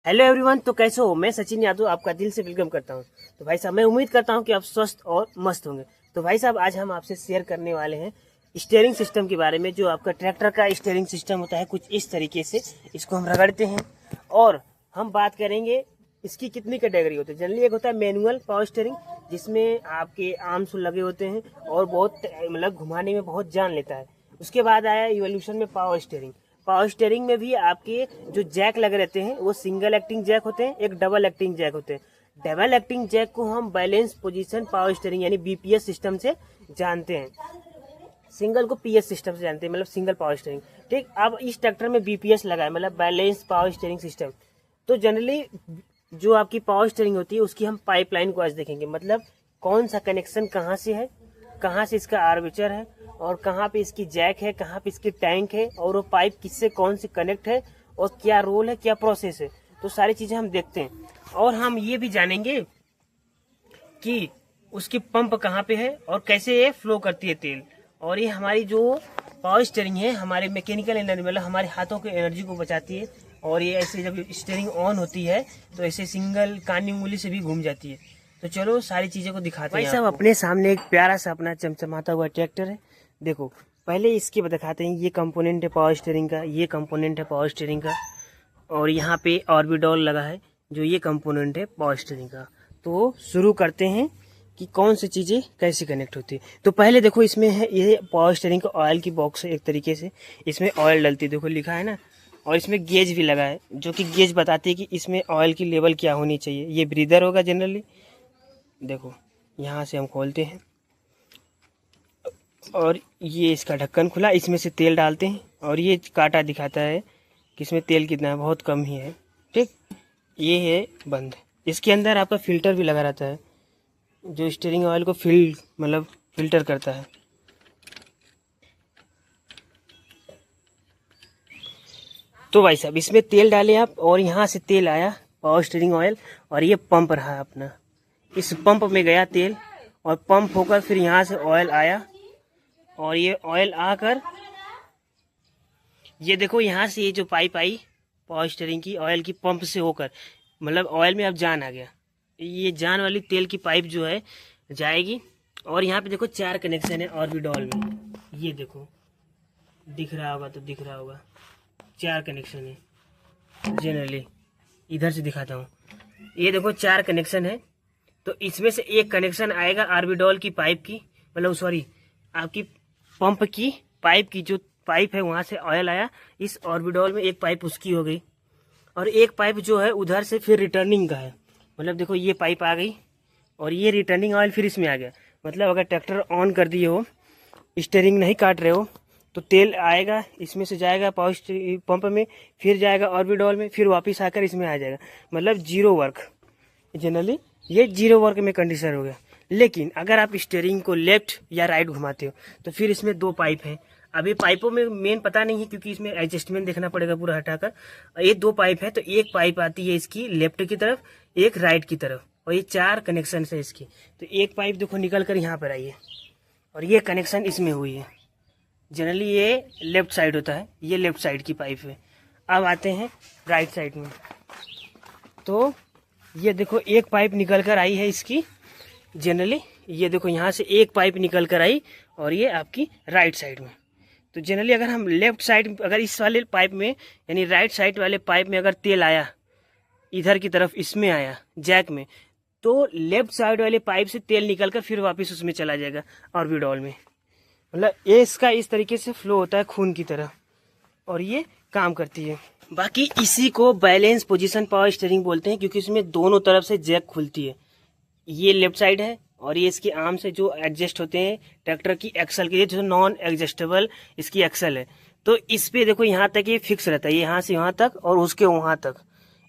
Hello everyone, तो कैसे हो? मैं सचिन यादव आपका दिल से वेलकम करता हूं। तो भाई साहब, मैं उम्मीद करता हूं कि आप स्वस्थ और मस्त होंगे। तो भाई साहब, आज हम आपसे शेयर करने वाले हैं स्टीयरिंग सिस्टम के बारे में। जो आपका ट्रैक्टर का स्टीयरिंग सिस्टम होता है कुछ इस तरीके से, इसको हम रगड़ते हैं और हम बात करेंगे इसकी कितनी कैटेगरी होती है। जनरली एक होता है मैनुअल पावर स्टीयरिंग, जिसमें आपके आर्म्स लगे होते हैं और बहुत मतलब घुमाने में बहुत जान लेता है। उसके बाद आया इवोल्यूशन में पावर स्टीयरिंग। पावर स्टीयरिंग में भी आपके जो जैक लगे रहते हैं वो सिंगल एक्टिंग जैक होते हैं, एक डबल एक्टिंग जैक होते हैं। डबल एक्टिंग जैक को हम बैलेंस पोजीशन पावर स्टीयरिंग यानी बीपीएस सिस्टम से जानते हैं, सिंगल को पीएस सिस्टम से जानते हैं, मतलब सिंगल पावर स्टीयरिंग। ठीक, अब इस ट्रैक्टर में बीपीएस लगा है, मतलब बैलेंस पावर स्टीयरिंग सिस्टम। तो जनरली जो आपकी पावर स्टीयरिंग होती है उसकी हम पाइपलाइन को आज देखेंगे, मतलब कौन सा कनेक्शन कहाँ से है, कहाँ से इसका आर्मेचर है और कहाँ पे इसकी जैक है, कहाँ पे इसकी टैंक है और वो पाइप किससे कौन से कनेक्ट है और क्या रोल है, क्या प्रोसेस है। तो सारी चीजें हम देखते हैं और हम ये भी जानेंगे कि उसकी पंप कहाँ पे है और कैसे ये फ्लो करती है तेल। और ये हमारी जो पावर स्टीयरिंग है हमारे मैकेनिकल एनर्जी, मतलब हमारे हाथों की एनर्जी को बचाती है। और ये ऐसे जब स्टीयरिंग ऑन होती है तो ऐसे सिंगल कानी उंगली से भी घूम जाती है। तो चलो सारी चीजें को दिखाते हैं। भाई साहब, अपने सामने एक प्यारा सा अपना चमचमाता हुआ ट्रैक्टर है। देखो, पहले इसकी दिखाते हैं। ये कंपोनेंट है पावर स्टीयरिंग का, ये कंपोनेंट है पावर स्टीयरिंग का और यहाँ पे ऑर्बिडोल लगा है जो ये कंपोनेंट है पावर स्टीयरिंग का। तो शुरू करते हैं कि कौन सी चीज़ें कैसे कनेक्ट होती है। तो पहले देखो, इसमें है ये पावर स्टीयरिंग का ऑयल की बॉक्स है एक तरीके से, इसमें ऑयल डलती है, देखो लिखा है ना। और इसमें गेज भी लगा है जो कि गेज बताती है कि इसमें ऑयल की लेवल क्या होनी चाहिए। ये ब्रीदर होगा जनरली। देखो, यहाँ से हम खोलते हैं और ये इसका ढक्कन खुला, इसमें से तेल डालते हैं और ये कांटा दिखाता है कि इसमें तेल कितना है, बहुत कम ही है। ठीक, ये है बंद। इसके अंदर आपका फिल्टर भी लगा रहता है जो स्टीयरिंग ऑयल को फिल्टर करता है। तो भाई साहब, इसमें तेल डाले आप और यहाँ से तेल आया पावर स्टीयरिंग ऑयल और ये पंप रहा अपना। इस पंप में गया तेल और पंप होकर फिर यहाँ से ऑयल आया और ये ऑयल आकर ये देखो यहाँ से ये जो पाइप आई पावर स्टीयरिंग की ऑयल की पंप से होकर, मतलब ऑयल में अब जान आ गया। ये जान वाली तेल की पाइप जो है जाएगी और यहाँ पे देखो 4 कनेक्शन है ऑर्बिडोल में। ये देखो दिख रहा होगा, तो दिख रहा होगा 4 कनेक्शन है। जनरली इधर से दिखाता हूँ, ये देखो 4 कनेक्शन है। तो इसमें से एक कनेक्शन आएगा ऑर्बिडोल की पाइप की, मतलब सॉरी आपकी पंप की पाइप की, जो पाइप है वहां से ऑयल आया, इस ऑर्बिडोल में एक पाइप उसकी हो गई और एक पाइप जो है उधर से फिर रिटर्निंग का है। मतलब देखो ये पाइप आ गई और ये रिटर्निंग ऑयल फिर इसमें आ गया। मतलब अगर ट्रैक्टर ऑन कर दिए हो, स्टीयरिंग नहीं काट रहे हो, तो तेल आएगा, इसमें से जाएगा पावर पंप में, फिर जाएगा ऑर्बिडोल में, फिर वापस आकर इसमें आ जाएगा। मतलब जीरो वर्क। जनरली ये जीरो वर्क में कंडीशन हो गया। लेकिन अगर आप स्टीयरिंग को लेफ्ट या राइट घुमाते हो तो फिर इसमें 2 पाइप हैं। अभी पाइपों में मेन पता नहीं है क्योंकि इसमें एडजस्टमेंट देखना पड़ेगा पूरा हटाकर। ये 2 पाइप है, तो एक पाइप आती है इसकी लेफ्ट की तरफ, एक राइट की तरफ, और ये 4 कनेक्शन है इसकी। तो एक पाइप देखो निकल कर यहाँ पर आई है और ये कनेक्शन इसमें हुई है। जनरली ये लेफ्ट साइड होता है, ये लेफ्ट साइड की पाइप है। अब आते हैं राइट साइड में। तो ये देखो एक पाइप निकल कर आई है इसकी। जनरली ये देखो यहाँ से एक पाइप निकल कर आई और ये आपकी राइट साइड में। तो जनरली अगर हम लेफ्ट साइड, अगर इस वाले पाइप में यानी राइट साइड वाले पाइप में अगर तेल आया इधर की तरफ, इसमें आया जैक में, तो लेफ्ट साइड वाले पाइप से तेल निकल कर फिर वापस उसमें चला जाएगा ऑर्बिडोल में। मतलब ये इसका इस तरीके से फ्लो होता है खून की तरह और ये काम करती है। बाकी इसी को बैलेंस पोजीशन पावर स्टीयरिंग बोलते हैं क्योंकि इसमें दोनों तरफ से जैक खुलती है। ये लेफ्ट साइड है और ये इसके आर्म से जो एडजस्ट होते हैं ट्रैक्टर की एक्सल के, जो नॉन एडजस्टेबल इसकी एक्सल है। तो इस पे देखो यहाँ तक ये फिक्स रहता है, ये यहाँ से यहाँ तक और उसके वहाँ तक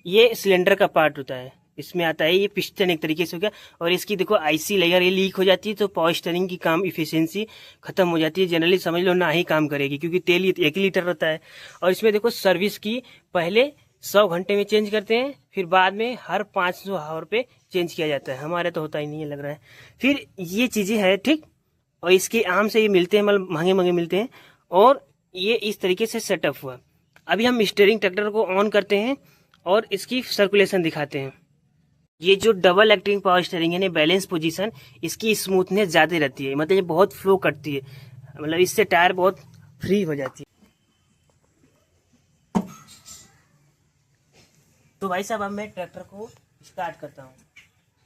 ये सिलेंडर का पार्ट होता है, इसमें आता है। ये पिस्टन एक तरीके से हो गया और इसकी देखो आईसी लेयर ये लीक हो जाती है तो पावर स्टीयरिंग की काम इफिशियंसी खत्म हो जाती है। जनरली समझ लो ना ही काम करेगी क्योंकि तेल 1 लीटर होता है। और इसमें देखो सर्विस की पहले 100 घंटे में चेंज करते हैं, फिर बाद में हर 500 आवर पे चेंज किया जाता है। हमारे तो होता ही नहीं है लग रहा है। फिर ये चीज़ें है ठीक, और इसके आम से ये मिलते हैं, मतलब महंगे महंगे मिलते हैं और ये इस तरीके से सेटअप हुआ। अभी हम स्टीयरिंग ट्रैक्टर को ऑन करते हैं और इसकी सर्कुलेशन दिखाते हैं। ये जो डबल एक्टिंग पावर स्टीयरिंग है, बैलेंस पोजीशन, इसकी स्मूथनेस ज़्यादा रहती है, मतलब ये बहुत फ्लो करती है, मतलब इससे टायर बहुत फ्री हो जाती है। तो भाई साहब अब मैं ट्रैक्टर को स्टार्ट करता हूँ।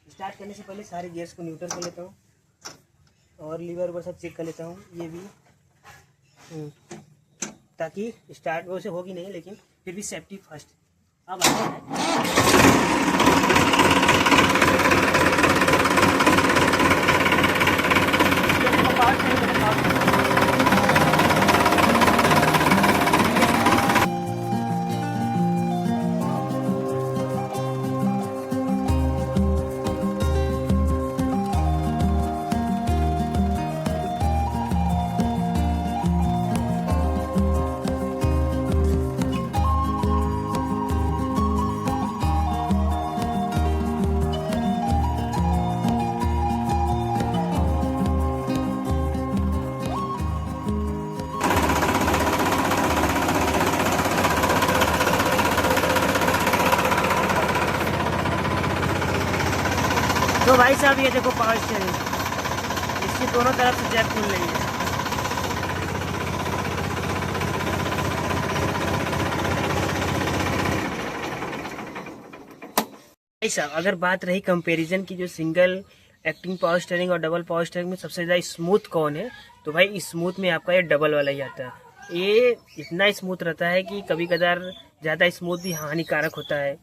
स्टार्ट करने से पहले सारे गियर्स को न्यूट्रल कर लेता हूँ और लीवर वो सब चेक कर लेता हूँ, ये भी ताकि स्टार्ट वैसे होगी नहीं, लेकिन फिर भी सेफ्टी फर्स्ट। अब आते हैं तो भाई साहब ये देखो पावर स्टीयरिंग, इसकी दोनों तरफ से जैक खुल रही है। भाई साहब अगर बात रही कंपैरिजन की, जो सिंगल एक्टिंग पावर स्टीयरिंग और डबल पावर स्टीयरिंग में सबसे ज़्यादा स्मूथ कौन है, तो भाई स्मूथ में आपका ये डबल वाला ही आता है। ये इतना स्मूथ रहता है कि कभी कदार ज़्यादा स्मूथ भी हानिकारक होता है।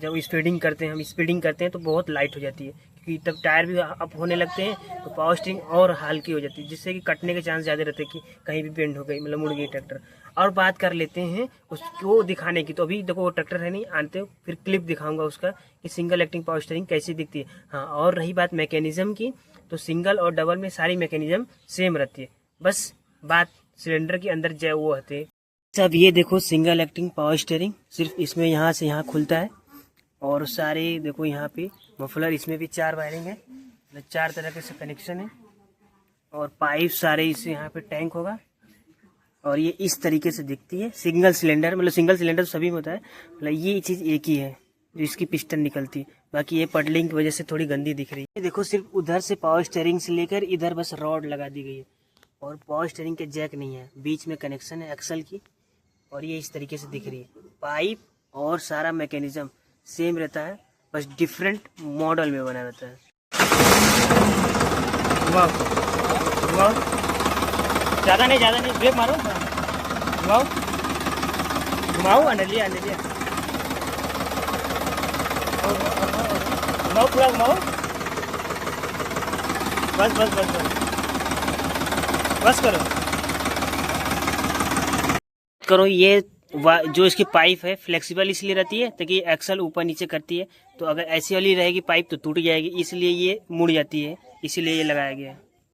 जब स्पीडिंग करते हैं, हम स्पीडिंग करते हैं तो बहुत लाइट हो जाती है, क्योंकि तब टायर भी अप होने लगते हैं, तो पावर स्टीयरिंग और हल्की हो जाती है, जिससे कि कटने के चांस ज़्यादा रहते हैं कि कहीं भी बेंड हो गई, मतलब मुड़ गई ट्रैक्टर। और बात कर लेते हैं उसको दिखाने की, तो अभी देखो वो ट्रैक्टर है नहीं, आते फिर क्लिप दिखाऊंगा उसका कि सिंगल एक्टिंग पावर स्टीयरिंग कैसी दिखती है। हाँ, और रही बात मैकेनिज्म की, तो सिंगल और डबल में सारी मैकेनिज्म सेम रहती है, बस बात सिलेंडर के अंदर जो वो होते हैं। अब ये देखो सिंगल एक्टिंग पावर स्टीयरिंग, सिर्फ इसमें यहाँ से यहाँ खुलता है, और सारे देखो यहाँ पे मफलर, इसमें भी 4 वायरिंग है, मतलब 4 तरह के से कनेक्शन है, और पाइप सारे इससे यहाँ पे टैंक होगा, और ये इस तरीके से दिखती है सिंगल सिलेंडर। मतलब सिंगल सिलेंडर सभी में होता है, मतलब ये चीज़ एक ही है जो इसकी पिस्टन निकलती है, बाकी ये पडलिंग की वजह से थोड़ी गंदी दिख रही है। देखो सिर्फ उधर से पावर स्टीयरिंग से लेकर इधर बस रॉड लगा दी गई है, और पावर स्टीयरिंग के जैक नहीं है, बीच में कनेक्शन है एक्सल की, और ये इस तरीके से दिख रही है। पाइप और सारा मैकेनिज्म सेम रहता है, बस डिफरेंट मॉडल में बना रहता है। ज़्यादा नहीं, ब्रेक मारो, घुमाओ घुमाओ, अंडलिया घुमाओ, पूरा घुमाओ, बस करो। ये जो इसकी पाइप है फ्लेक्सिबल इसलिए रहती है ताकि एक्सल ऊपर नीचे करती है, तो अगर ऐसी वाली रहेगी पाइप तो टूट जाएगी, इसलिए ये मुड़ जाती है, इसीलिए ये लगाया गया है।